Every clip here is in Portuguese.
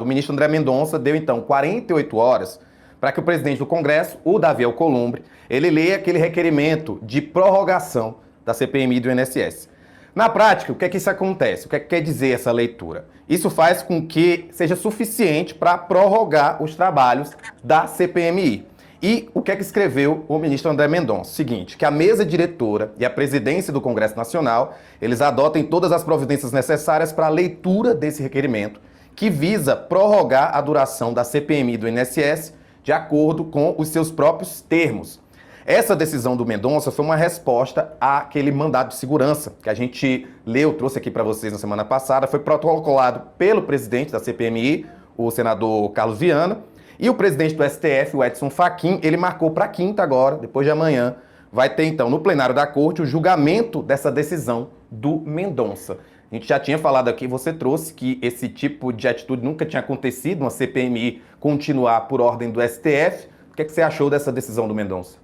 o ministro André Mendonça deu, então, 48 horas para que o presidente do Congresso, o Davi Alcolumbre, ele leia aquele requerimento de prorrogação da CPMI do INSS. Na prática, o que é que isso acontece? O que é que quer dizer essa leitura? Isso faz com que seja suficiente para prorrogar os trabalhos da CPMI. E o que é que escreveu o ministro André Mendonça? Seguinte, que a mesa diretora e a presidência do Congresso Nacional, eles adotem todas as providências necessárias para a leitura desse requerimento, que visa prorrogar a duração da CPMI do INSS de acordo com os seus próprios termos. Essa decisão do Mendonça foi uma resposta àquele mandado de segurança que a gente leu, trouxe aqui para vocês na semana passada, foi protocolado pelo presidente da CPMI, o senador Carlos Viana, e o presidente do STF, o Edson Fachin, ele marcou para quinta agora, depois de amanhã, vai ter então no plenário da corte o julgamento dessa decisão do Mendonça. A gente já tinha falado aqui, você trouxe que esse tipo de atitude nunca tinha acontecido, uma CPMI continuar por ordem do STF. O que é que você achou dessa decisão do Mendonça?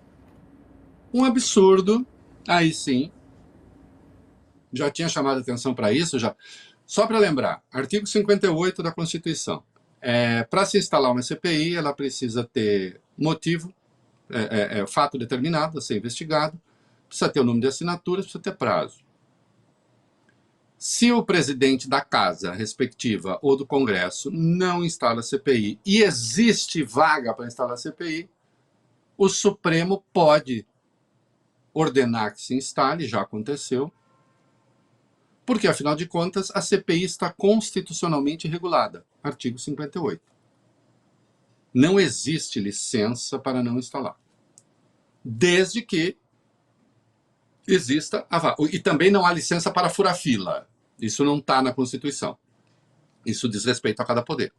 Um absurdo, aí sim. Já tinha chamado a atenção para isso, já. Só para lembrar, artigo 58 da Constituição. Para se instalar uma CPI, ela precisa ter motivo, fato determinado a ser investigado, precisa ter o número de assinaturas, precisa ter prazo. Se o presidente da casa respectiva ou do Congresso não instala a CPI e existe vaga para instalar a CPI, o Supremo pode ordenar que se instale, já aconteceu, porque, afinal de contas, a CPI está constitucionalmente regulada, artigo 58. Não existe licença para não instalar, desde que exista a vaga. E também não há licença para furar fila. Isso não está na Constituição. Isso diz respeito a cada poder.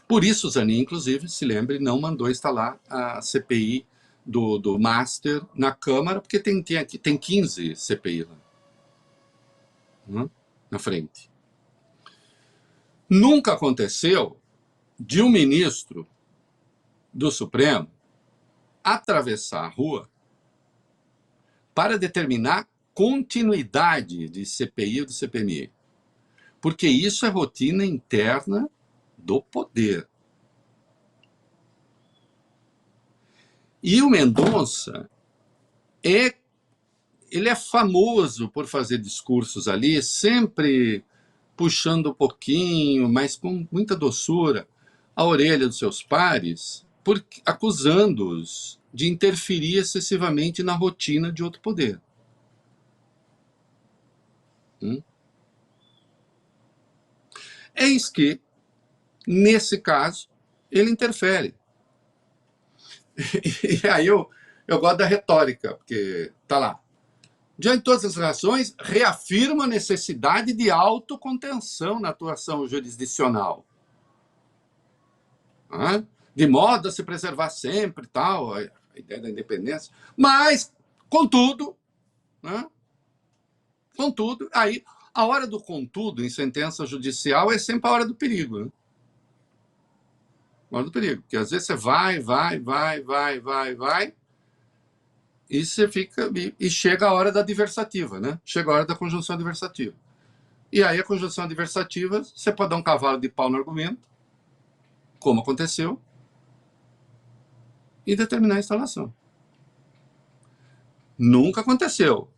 Por isso, Zanin, inclusive, se lembre, não mandou instalar a CPI do Master na Câmara, porque tem 15 CPI lá, na frente. Nunca aconteceu de um ministro do Supremo atravessar a rua para determinar continuidade de CPI ou de CPMI, porque isso é rotina interna do poder. E o Mendonça, ele é famoso por fazer discursos ali, sempre puxando um pouquinho, mas com muita doçura, a orelha dos seus pares, acusando-os de interferir excessivamente na rotina de outro poder. Eis que, nesse caso, ele interfere. E aí eu gosto da retórica, porque tá lá. Diante de todas as razões, reafirma a necessidade de autocontenção na atuação jurisdicional. De modo a se preservar sempre, tal, a ideia da independência. Mas, contudo, aí, a hora do contudo em sentença judicial é sempre a hora do perigo. A hora do perigo, porque às vezes você vai, e você fica, e chega a hora da adversativa, Chega a hora da conjunção adversativa. E aí a conjunção adversativa, você pode dar um cavalo de pau no argumento, como aconteceu, e determinar a instalação. Nunca aconteceu.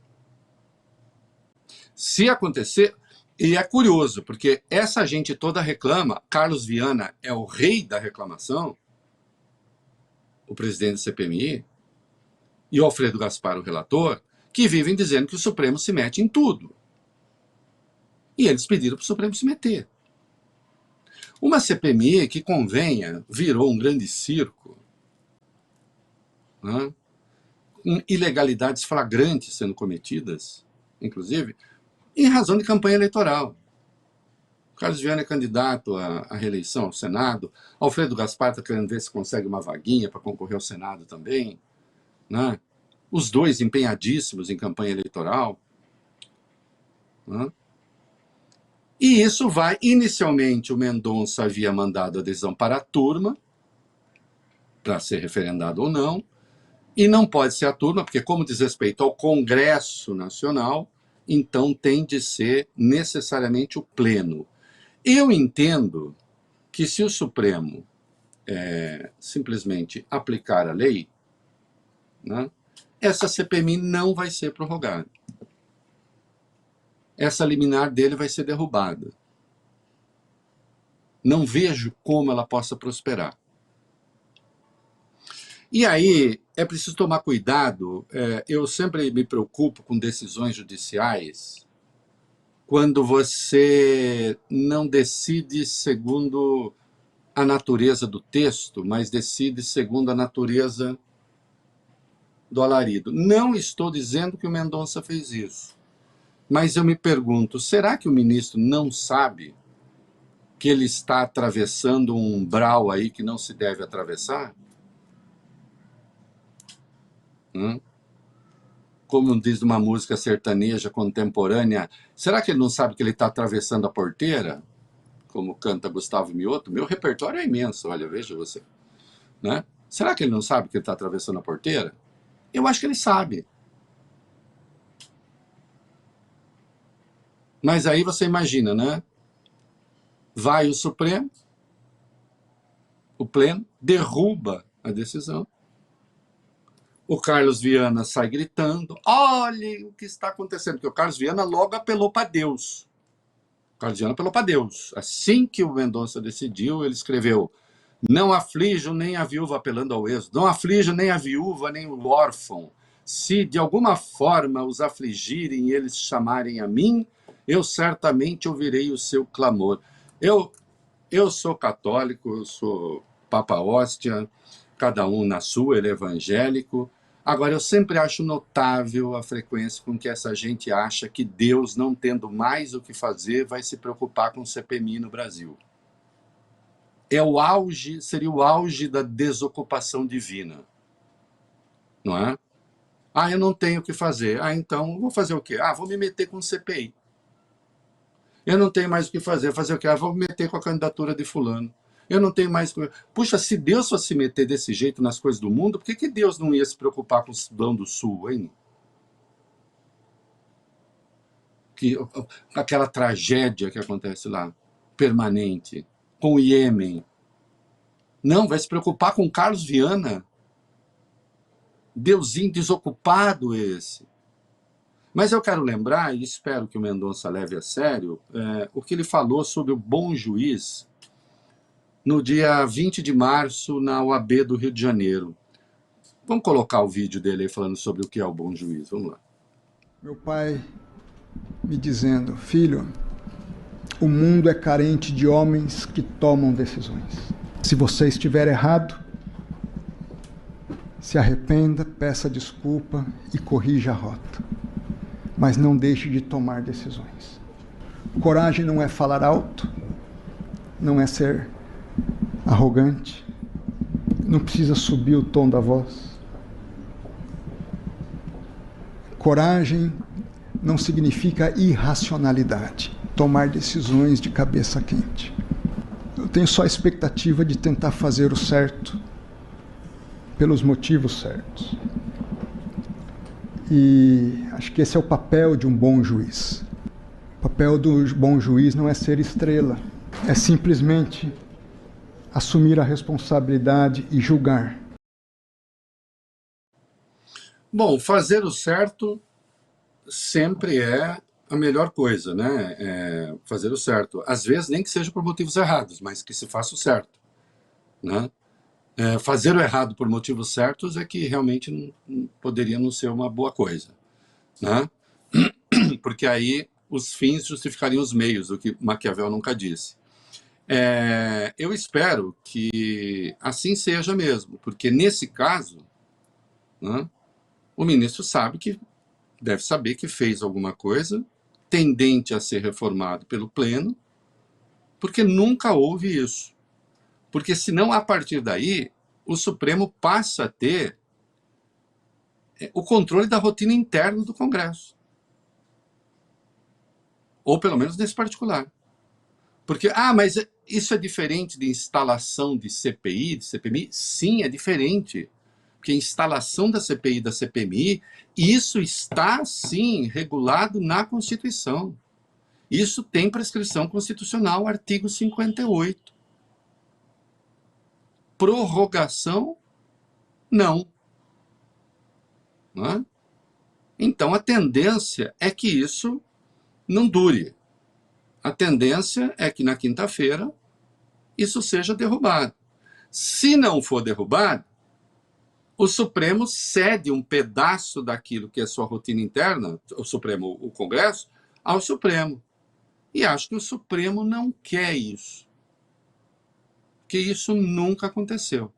Se acontecer, e é curioso, porque essa gente toda reclama, Carlos Viana é o rei da reclamação, o presidente da CPMI, e o Alfredo Gaspar, o relator, que vivem dizendo que o Supremo se mete em tudo. E eles pediram para o Supremo se meter. Uma CPMI que, convenha, virou um grande circo, com ilegalidades flagrantes sendo cometidas, inclusive, em razão de campanha eleitoral. Carlos Viana é candidato à reeleição ao Senado, Alfredo Gaspar está querendo ver se consegue uma vaguinha para concorrer ao Senado também, Os dois empenhadíssimos em campanha eleitoral. E isso vai, inicialmente, o Mendonça havia mandado a decisão para a turma, para ser referendado ou não, e não pode ser a turma, porque, como diz respeito ao Congresso Nacional, então tem de ser necessariamente o pleno. Eu entendo que se o Supremo simplesmente aplicar a lei, né, essa CPMI não vai ser prorrogada. Essa liminar dele vai ser derrubada. Não vejo como ela possa prosperar. E aí, é preciso tomar cuidado. Eu sempre me preocupo com decisões judiciais quando você não decide segundo a natureza do texto, mas decide segundo a natureza do alarido. Não estou dizendo que o Mendonça fez isso, mas eu me pergunto, será que o ministro não sabe que ele está atravessando um umbral aí que não se deve atravessar? Como diz uma música sertaneja contemporânea, será que ele não sabe que ele está atravessando a porteira? Como canta Gustavo Mioto. Meu repertório é imenso, olha, veja você. Né? Será que ele não sabe que ele está atravessando a porteira? Eu acho que ele sabe. Mas aí você imagina, né? Vai o Supremo, o Pleno, derruba a decisão. O Carlos Viana sai gritando, olhe o que está acontecendo, porque o Carlos Viana logo apelou para Deus. O Carlos Viana apelou para Deus. Assim que o Mendonça decidiu, ele escreveu, não aflijo nem a viúva, apelando ao êxodo, não aflijo nem a viúva, nem o órfão. Se de alguma forma os afligirem e eles chamarem a mim, eu certamente ouvirei o seu clamor. Eu sou católico, eu sou Papa Hóstia, cada um na sua, ele é evangélico. Agora, eu sempre acho notável a frequência com que essa gente acha que Deus, não tendo mais o que fazer, vai se preocupar com o CPMI no Brasil. Seria o auge da desocupação divina. Não é? Eu não tenho o que fazer. Então, vou fazer o quê? Vou me meter com o CPI. Eu não tenho mais o que fazer. Fazer o quê? Vou me meter com a candidatura de fulano. Eu não tenho mais... Puxa, se Deus fosse se meter desse jeito nas coisas do mundo, por que Deus não ia se preocupar com o Sudão do Sul, hein? Aquela tragédia que acontece lá, permanente, com o Iêmen. Não, vai se preocupar com Carlos Viana. Deusinho desocupado esse. Mas eu quero lembrar, e espero que o Mendonça leve a sério, o que ele falou sobre o bom juiz no dia 20 de março, na OAB do Rio de Janeiro. Vamos colocar o vídeo dele aí falando sobre o que é o bom juiz. Vamos lá. Meu pai me dizendo, filho, o mundo é carente de homens que tomam decisões. Se você estiver errado, se arrependa, peça desculpa e corrija a rota. Mas não deixe de tomar decisões. Coragem não é falar alto, não é ser arrogante, não precisa subir o tom da voz. Coragem não significa irracionalidade, tomar decisões de cabeça quente. Eu tenho só a expectativa de tentar fazer o certo pelos motivos certos. E acho que esse é o papel de um bom juiz. O papel do bom juiz não é ser estrela, é simplesmente assumir a responsabilidade e julgar. Bom, fazer o certo sempre é a melhor coisa, né? Fazer o certo. Às vezes nem que seja por motivos errados, mas que se faça o certo, né? Fazer o errado por motivos certos é que realmente poderia não ser uma boa coisa, né? Porque aí os fins justificariam os meios, o que Maquiavel nunca disse. Eu espero que assim seja mesmo, porque nesse caso, né, o ministro deve saber que fez alguma coisa tendente a ser reformado pelo Pleno, porque nunca houve isso. Porque senão, a partir daí, o Supremo passa a ter o controle da rotina interna do Congresso. Ou pelo menos nesse particular. Porque, mas isso é diferente de instalação de CPI, de CPMI? Sim, é diferente. Porque a instalação da CPI e da CPMI, isso está, sim, regulado na Constituição. Isso tem prescrição constitucional, artigo 58. prorrogação, não. Não é? Então, a tendência é que isso não dure. A tendência é que na quinta-feira isso seja derrubado. Se não for derrubado, o Supremo cede um pedaço daquilo que é sua rotina interna, o Congresso, ao Supremo. E acho que o Supremo não quer isso. Que isso nunca aconteceu.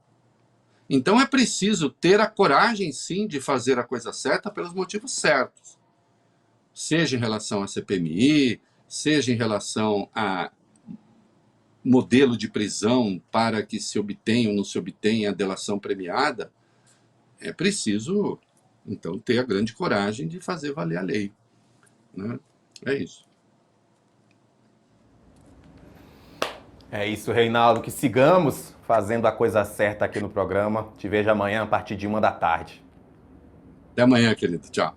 Então é preciso ter a coragem, sim, de fazer a coisa certa pelos motivos certos. Seja em relação à CPMI, seja em relação a modelo de prisão para que se obtenha ou não se obtenha a delação premiada, é preciso, então, ter a grande coragem de fazer valer a lei. Né? É isso. É isso, Reinaldo. Que sigamos fazendo a coisa certa aqui no programa. Te vejo amanhã a partir de 1 da tarde. Até amanhã, querido. Tchau.